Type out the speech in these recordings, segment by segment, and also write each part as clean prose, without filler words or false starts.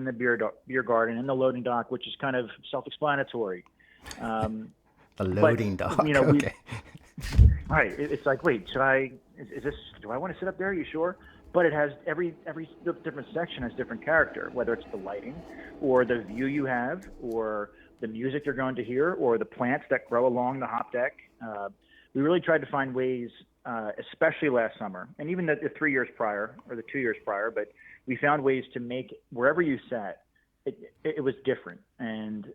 the beer garden, and the loading dock, which is kind of self-explanatory. The loading dock. Okay. Right. It's like, wait, is this, do I want to sit up there? Are you sure? But it has every different section has different character, whether it's the lighting or the view you have or the music you're going to hear or the plants that grow along the hop deck. We really tried to find ways, especially last summer, and even the 3 years prior or the 2 years prior, but we found ways to make wherever you sat, it was different. And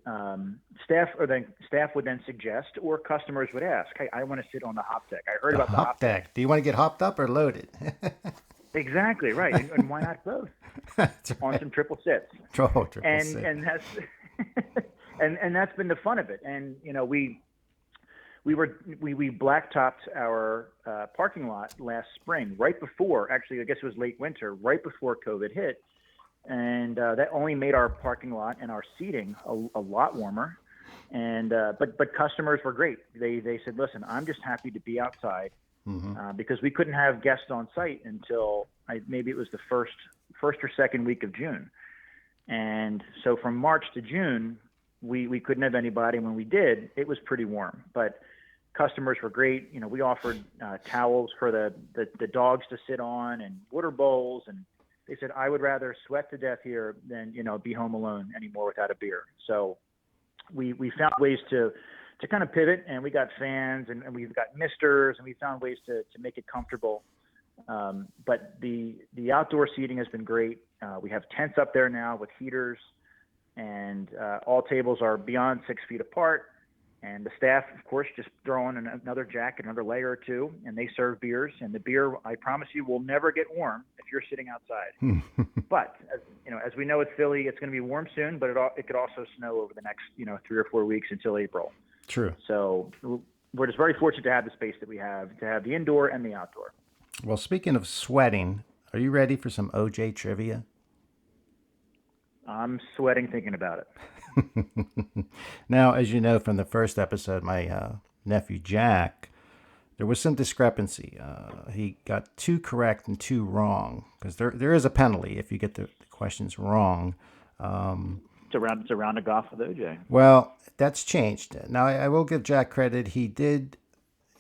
staff would then suggest, or customers would ask, hey, I want to sit on the hop deck. I heard about the hop deck. Do you want to get hopped up or loaded? Exactly, right. And why not both? That's on right. some triple sits. Triple sits. And that's and that's been the fun of it. And we blacktopped our parking lot last spring, right before, actually I guess it was late winter, right before COVID hit, and that only made our parking lot and our seating a lot warmer. And but customers were great. They said, listen, I'm just happy to be outside. Mm-hmm. Because we couldn't have guests on site until maybe it was the first or second week of June. And so from March to June, we couldn't have anybody. When we did, it was pretty warm, but customers were great. We offered towels for the dogs to sit on and water bowls. And they said, I would rather sweat to death here than, be home alone anymore without a beer. So we found ways to kind of pivot, and we got fans and we've got misters, and we found ways to make it comfortable. But the outdoor seating has been great. We have tents up there now with heaters, and all tables are beyond 6 feet apart. And the staff, of course, just throw on another jacket, another layer or two, and they serve beers. And the beer, I promise you, will never get warm if you're sitting outside. But as we know, it's Philly. It's going to be warm soon, but it could also snow over the next 3 or 4 weeks until April. True. So we're just very fortunate to have the space that we have, to have the indoor and the outdoor. Well, speaking of sweating, are you ready for some OJ trivia? I'm sweating thinking about it. Now, as you know from the first episode, my nephew Jack, there was some discrepancy. He got 2 correct and 2 wrong, because there is a penalty if you get the questions wrong. It's a round of golf with OJ. Well, that's changed. Now, I will give Jack credit. He did,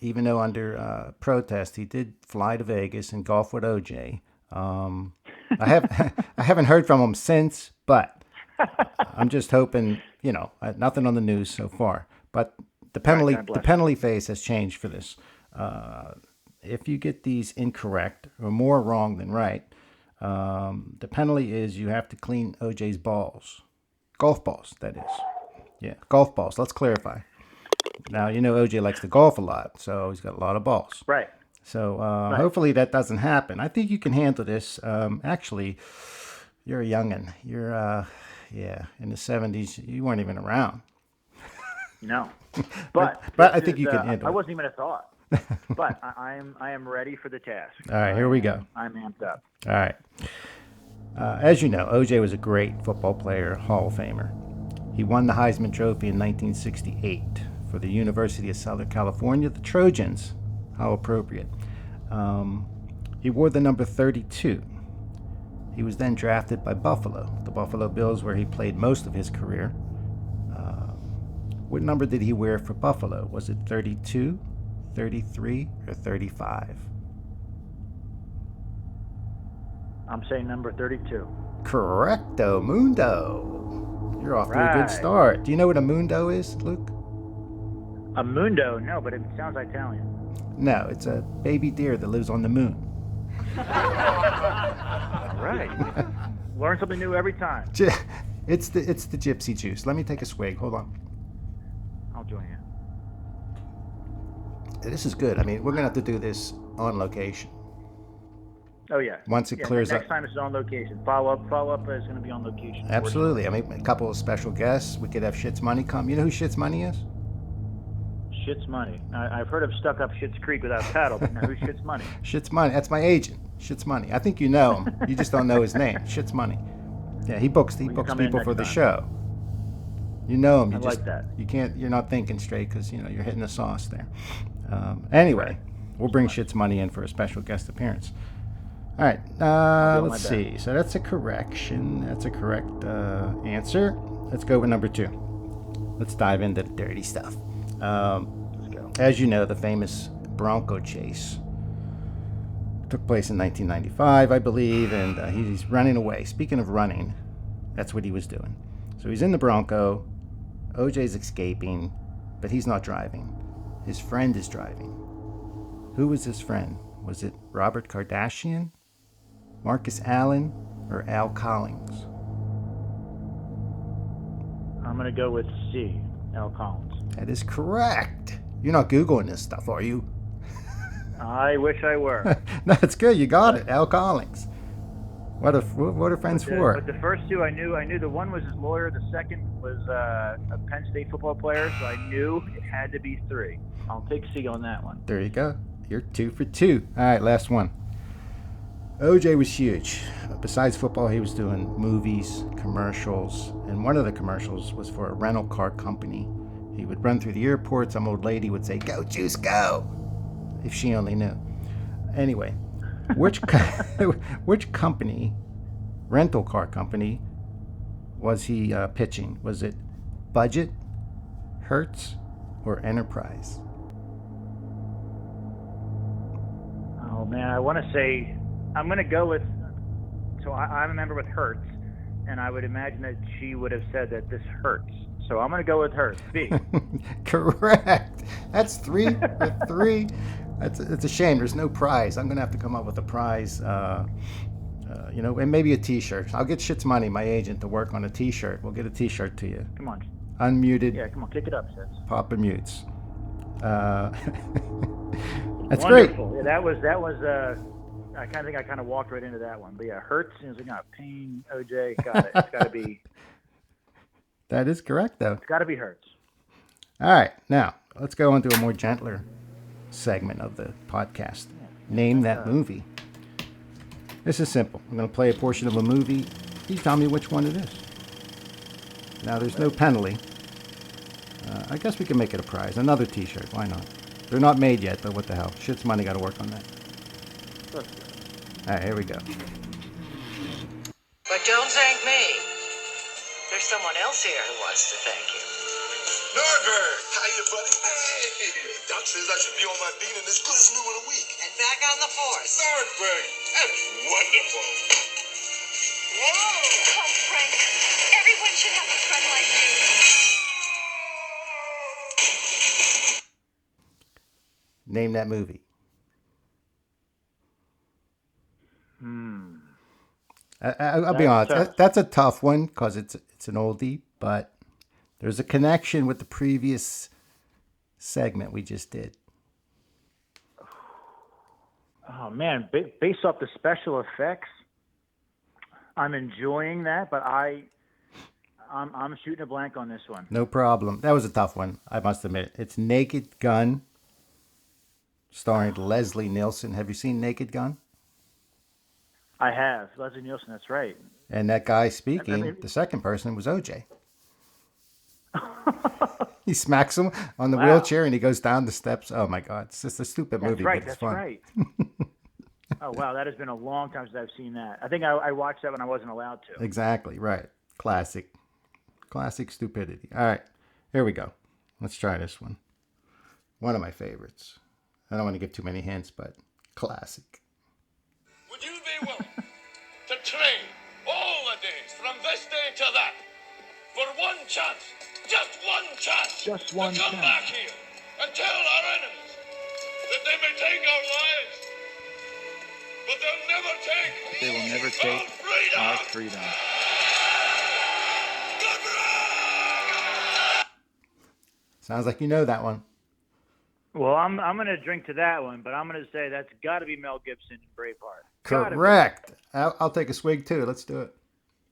even though under protest, he did fly to Vegas and golf with OJ. I haven't heard from him since, but I'm just hoping, nothing on the news so far. But the penalty phase has changed for this. If you get these incorrect or more wrong than right, the penalty is you have to clean OJ's balls. Golf balls, that is. Yeah, golf balls. Let's clarify. Now, OJ likes to golf a lot, so he's got a lot of balls. Right. So hopefully that doesn't happen. I think you can handle this. Actually, you're a youngin'. You're, in the 70s. You weren't even around. No. But I think you can handle it. I wasn't even a thought. But I am ready for the task. All right, here we go. I'm amped up. All right. As you know, OJ was a great football player, Hall of Famer. He won the Heisman Trophy in 1968 for the University of Southern California, the Trojans. How appropriate. He wore the number 32. He was then drafted by Buffalo, the Buffalo Bills, where he played most of his career. What number did he wear for Buffalo? Was it 32, 33, or 35? I'm saying number 32. Correcto mundo. You're off to a good start. Do you know what a mundo is, Luke? A mundo? No, but it sounds Italian. No, it's a baby deer that lives on the moon. All right. Learn something new every time. It's the gypsy juice. Let me take a swig. Hold on. I'll join you. This is good. I mean, we're going to have to do this on location. Oh, yeah. Once it clears up. Next time it's on location. Follow-up is going to be on location. Absolutely. I mean, a couple of special guests. We could have Shit's Money come. You know who Shit's Money is? Shit's Money. I've heard of Stuck Up Shit's Creek without paddle, but now who's Shit's Money? Shit's Money. That's my agent. Shit's Money. I think you know him. You just don't know his name. Shit's Money. Yeah, he books people for the show. You know him. You're not thinking straight because, you're hitting the sauce there. Anyway, we'll bring Shit's Money in for a special guest appearance. All right. doing Let's my see. So that's a correction. That's a correct answer. Let's go with number 2. Let's dive into the dirty stuff. Let's go. As you know, the famous Bronco chase took place in 1995, I believe, and he's running away. Speaking of running, that's what he was doing. So he's in the Bronco. OJ's escaping, but he's not driving. His friend is driving. Who was his friend? Was it Robert Kardashian, Marcus Allen, or Al Collins? I'm going to go with C, Al Collins. That is correct. You're not Googling this stuff, are you? I wish I were. No, it's good. You got it. Al Collins. What are friends for? But the first two I knew the one was his lawyer. The second was a Penn State football player. So I knew it had to be 3. I'll take C on that one. There you go. You're 2 for 2. All right, last one. OJ was huge. Besides football, he was doing movies, commercials, and one of the commercials was for a rental car company. He would run through the airport. Some old lady would say, "Go, Juice, go!" If she only knew. Anyway, which company, rental car company, was he pitching? Was it Budget, Hertz, or Enterprise? Oh man, I want to say I'm going to go with. So I remember with Hertz, and I would imagine that she would have said that this hurts. So I'm going to go with Hertz. B. Correct. That's 3 for 3. It's a shame. There's no prize. I'm going to have to come up with a prize, and maybe a T-shirt. I'll get Shit's Money, my agent, to work on a T-shirt. We'll get a T-shirt to you. Come on. Unmuted. Yeah, come on, kick it up, Shits. Papamutes. That's Wonderful. great. Yeah, that was. I kind of think I kind of walked right into that one. But yeah, Hertz. It was like, pain. OJ. Got it. It's got to be. That is correct, though. It's got to be Hertz. All right, now let's go into a more gentler segment of the podcast. Name that movie. This is simple. I'm going to play a portion of a movie. You tell me which one it is. Now, there's no penalty. I guess we can make it a prize. Another T-shirt. Why not? They're not made yet, but what the hell? Shit's Money. Got to work on that. All right, here we go. But don't thank me. There's someone else here who wants to thank you. Nordberg! Hiya, buddy. Hey! Doc says I should be on my beat and as good as new in a week. And back on the force. Nordberg! That's wonderful. Whoa! Oh, Frank, everyone should have a friend like you. Name that movie. I'll be honest. That's a tough one because it's an oldie, but there's a connection with the previous segment we just did. Oh man, based off the special effects, I'm enjoying that, but I'm shooting a blank on this one. No problem. That was a tough one, I must admit. It's Naked Gun, starring Leslie Nielsen. Have you seen Naked Gun? I have. Leslie Nielsen, that's right. And that guy speaking, the second person, was OJ. He smacks him on the wheelchair and he goes down the steps. Oh my God. It's just a stupid movie, but it's fun. Right. Oh wow, that has been a long time since I've seen that. I think I watched that when I wasn't allowed to. Exactly, right. Classic stupidity. All right, here we go. Let's try this one. One of my favorites. I don't want to give too many hints, but classic. Would you be willing to trade all the days from this day to that for one chance, just one chance, Just one to come chance. back here and tell our enemies that they may take our lives, but They will never take our freedom. Sounds like you know that one. Well, I'm going to drink to that one, but I'm going to say that's got to be Mel Gibson in Braveheart. Correct. I'll take a swig too. Let's do it.